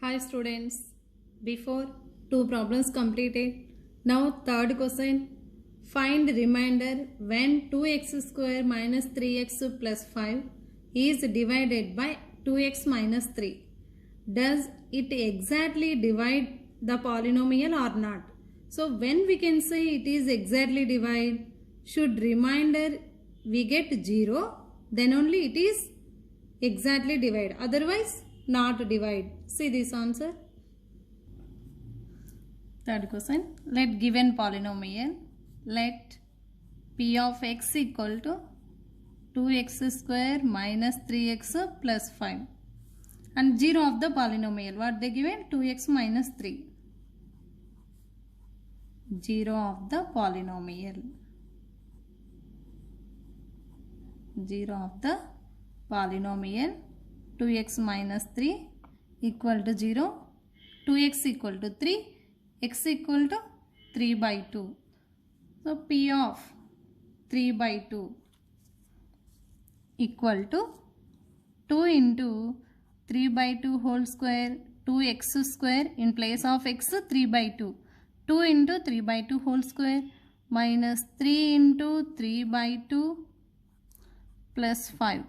Hi students, before two problems completed, now third question. Find remainder when 2x square minus 3x plus 5 is divided by 2x minus 3. Does it exactly divide the polynomial or not? So when we can say it is exactly divide, should remainder we get 0, then only it is exactly divide, otherwise not divide. See this answer. Third question, let given polynomial, let p of x equal to 2x square minus 3x plus 5 and 0 of the polynomial, what they given, 2x minus 3, 0 of the polynomial, 0 of the polynomial, 2x minus 3 equal to 0, 2x equal to 3, x equal to 3 by 2. So p of 3 by 2 equal to 2 into 3 by 2 whole square, 2x square in place of x 3 by 2. 2 into 3 by 2 whole square minus 3 into 3 by 2 plus 5.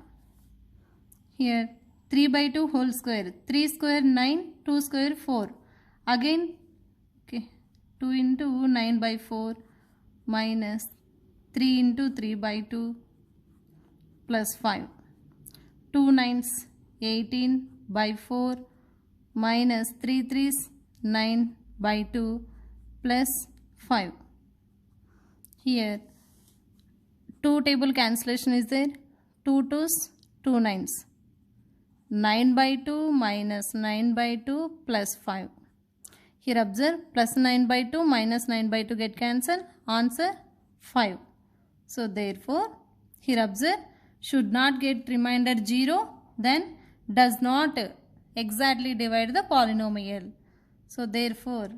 Here 3 by 2 whole square, 3 square 9, 2 square 4. Again, okay, 2 into 9 by 4 minus 3 into 3 by 2 plus 5. 2 9s 18 by 4 minus 3 3s 9 by 2 plus 5. Here 2 table cancellation is there, 2 2s 2 9s. 9 by 2 minus 9 by 2 plus 5. Here observe, plus 9 by 2 minus 9 by 2 get cancelled. Answer 5. So therefore, here observe, should not get remainder 0, then does not exactly divide the polynomial. So therefore,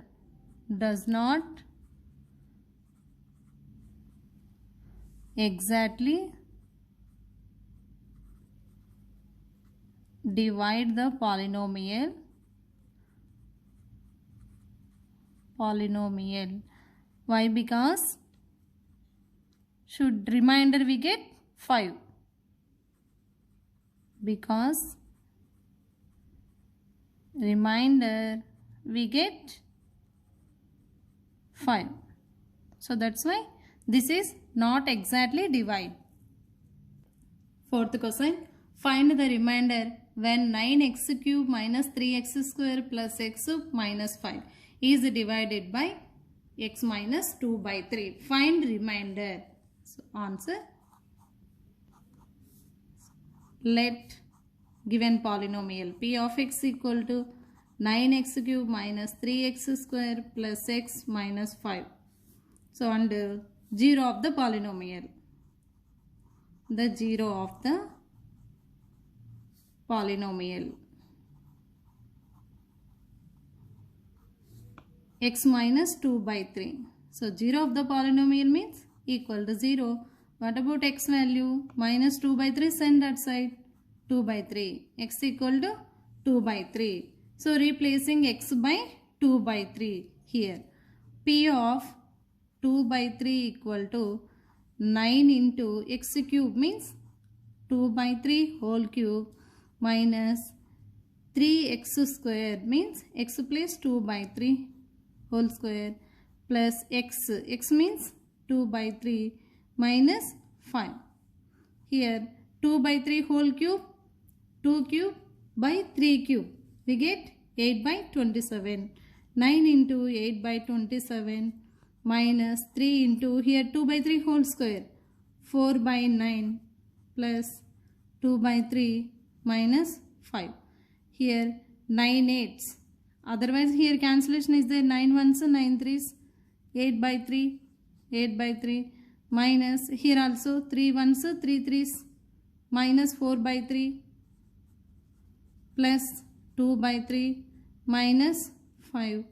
does not exactly divide the polynomial. Why? Because should remainder we get 5. Because remainder we get 5. So that's why this is not exactly divide. Fourth question, find the remainder when 9x cube minus 3x square plus x minus 5 is divided by x minus 2 by 3. Find remainder. So answer, let given polynomial p of x equal to 9x cube minus 3x square plus x minus 5. So and 0 of the polynomial, the 0 of the polynomial, x minus 2 by 3. So 0 of the polynomial means equal to 0. What about x value? Minus 2 by 3, send that side. 2 by 3. X equal to 2 by 3. So replacing x by 2 by 3 here. P of 2 by 3 equal to 9 into x cube means 2 by 3 whole cube minus 3x square means x plus 2 by 3 whole square plus x. X means 2 by 3 minus 5. Here 2 by 3 whole cube, 2 cube by 3 cube. We get 8 by 27. 9 into 8 by 27 minus 3 into here 2 by 3 whole square. 4 by 9 plus 2 by 3 minus 5. Here 9 8s. Otherwise here cancellation is there, 9 1s 9 3s, 8 by 3, 8 by 3 minus here also 3 1s 3 3s minus 4 by 3 plus 2 by 3 minus 5.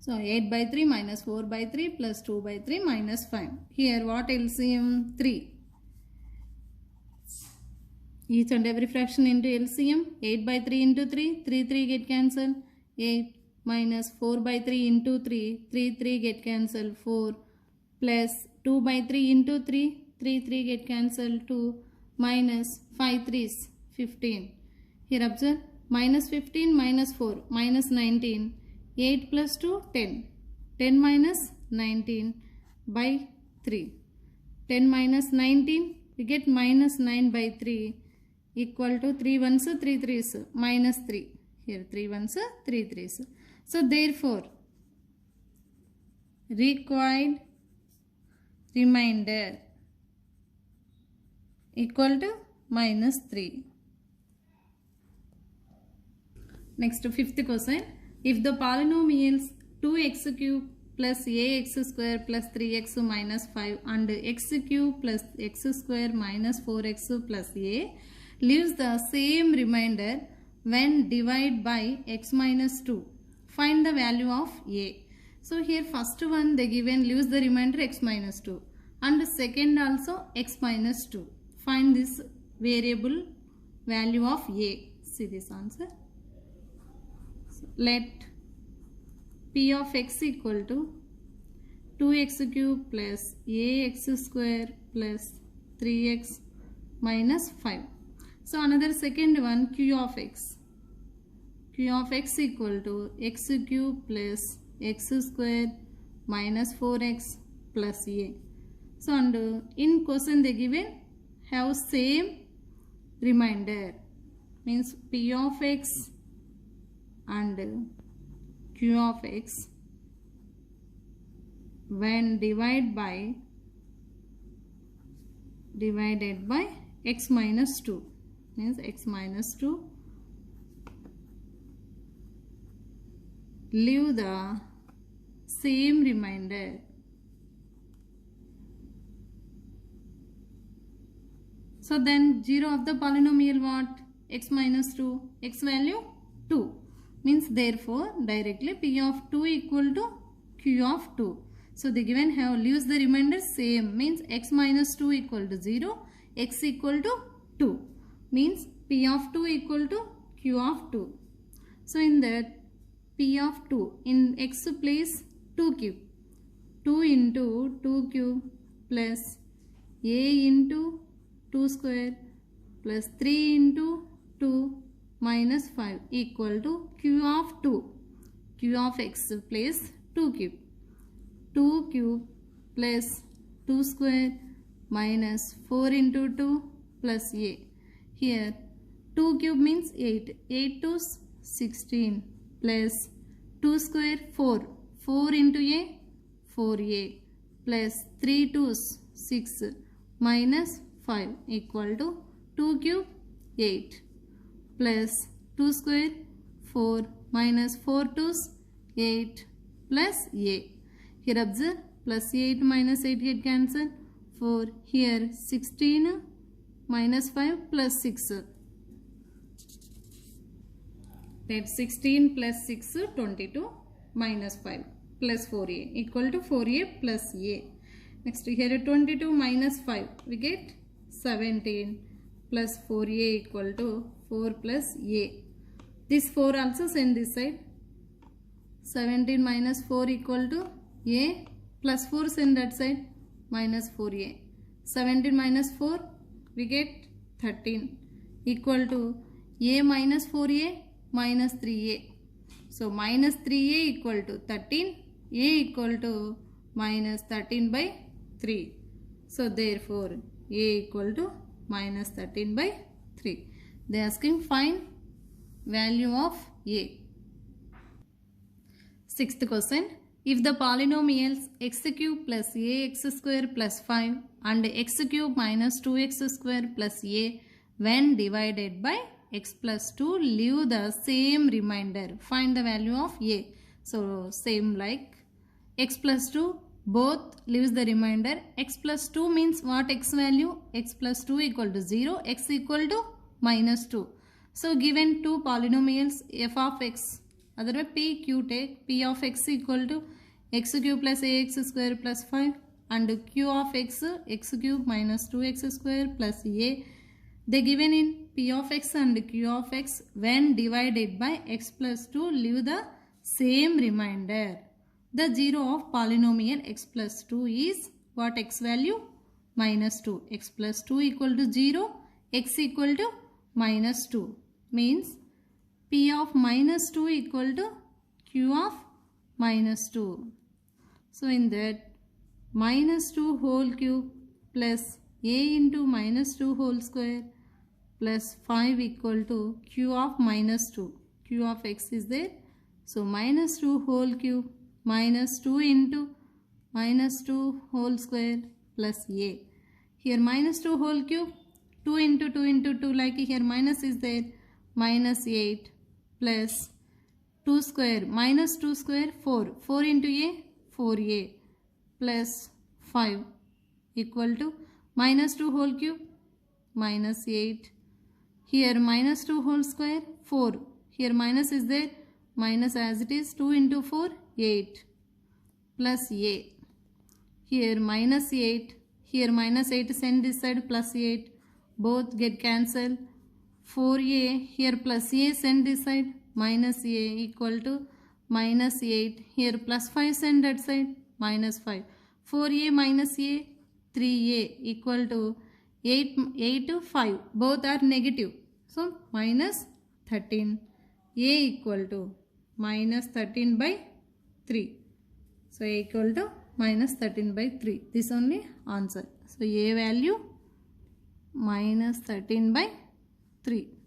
So 8 by 3 minus 4 by 3 plus 2 by 3 minus 5. Here what LCM? 3. each and every fraction into LCM. 8 by 3 into 3, 3 get cancelled. 8 minus 4 by 3 into 3, 3 get cancelled. 4 plus 2 by 3 into 3, 3 get cancelled. 2 minus 5 3s 15. Here observe, minus 15 minus 4 minus 19. 8 plus 2 10. 10 minus 19 by 3. 10 minus 19, we get minus 9 by 3 equal to 3 ones 3 threes minus 3. Here 3 ones 3 threes. So therefore required remainder equal to minus 3. Next, fifth question. If the polynomials 2x cube plus ax square plus 3x minus 5 and x cube plus x square minus 4x plus a leaves the same remainder when divided by x minus 2. Find the value of a. So here first one they given leaves the remainder x minus 2 and second also x minus 2. Find this variable value of a. See this answer. So let p of x equal to 2x cube plus ax square plus 3x minus 5. So another second one, q of x. Q of x equal to x cube plus x square minus 4x plus a. So and in question they given have same remainder, means p of x and q of x when divided by x minus 2, means x minus 2 leave the same remainder. So then 0 of the polynomial what? X minus 2, x value 2, means therefore directly p of 2 equal to q of 2. So the given have leaves the remainder same, means x minus 2 equal to 0, x equal to 2, means p of 2 equal to q of 2. So in that p of 2 in x place 2 cube, 2 into 2 cube plus a into 2 square plus 3 into 2 minus 5 equal to q of 2. Q of x place 2 cube. 2 cube plus 2 square minus 4 into 2 plus a. Here 2 cube means 8. 8 to 16 plus 2 square 4. 4 into a 4a plus 3 twos 6 minus 5 equal to 2 cube 8 plus 2 square 4 minus 4 twos 8 plus a. Here observe, plus 8 minus 8 get cancelled. 4 here 16 minus 5 plus 6. That 16 plus 6 22 minus 5 plus 4a equal to 4a plus a. Next here 22 minus 5 we get 17 plus 4a equal to 4 plus a. This 4 also send this side. 17 minus 4 equal to a plus 4 send that side, minus 4a. 17 minus 4 we get 13 equal to a minus 4a minus 3a. So minus 3a equal to 13, a equal to minus 13 by 3. So therefore a equal to minus 13 by 3. They are asking find value of a. Sixth question. If the polynomials x cube plus ax square plus 5 and x cube minus 2x square plus a when divided by x plus 2 leave the same remainder, find the value of a. So same like x plus 2 both leaves the remainder. X plus 2 means what x value? X plus 2 equal to 0, x equal to minus 2. So given two polynomials f of x, otherwise p q take, p of x equal to x cube plus ax square plus 5 and q of x, x cube minus 2x square plus a. They given in p of x and q of x when divided by x plus 2 leave the same remainder. The 0 of polynomial x plus 2 is what x value? Minus 2. X plus 2 equal to 0. X equal to minus 2. Means p of minus 2 equal to q of minus 2. So in that minus 2 whole cube plus a into minus 2 whole square plus 5 equal to q of minus 2. Q of x is there. So minus 2 whole cube minus 2 into minus 2 whole square plus a. Here minus 2 whole cube, 2 into 2 into 2, like here minus is there, minus 8 plus 2 square minus 2 square 4. 4 into a, 4a plus 5 equal to minus 2 whole cube minus 8. Here minus 2 whole square 4. Here minus is there, minus as it is, 2 into 4, 8 plus a. Here minus 8. Here minus 8 send this side, plus 8. Both get cancelled. 4a here plus a send this side, minus a equal to minus 8. Here plus 5 send that side, minus 5. 4a minus a, 3a equal to 8 to 5. Both are negative. So minus 13. A equal to minus 13 by 3. So a equal to minus 13 by 3. This only answer. So a value minus 13 by 3.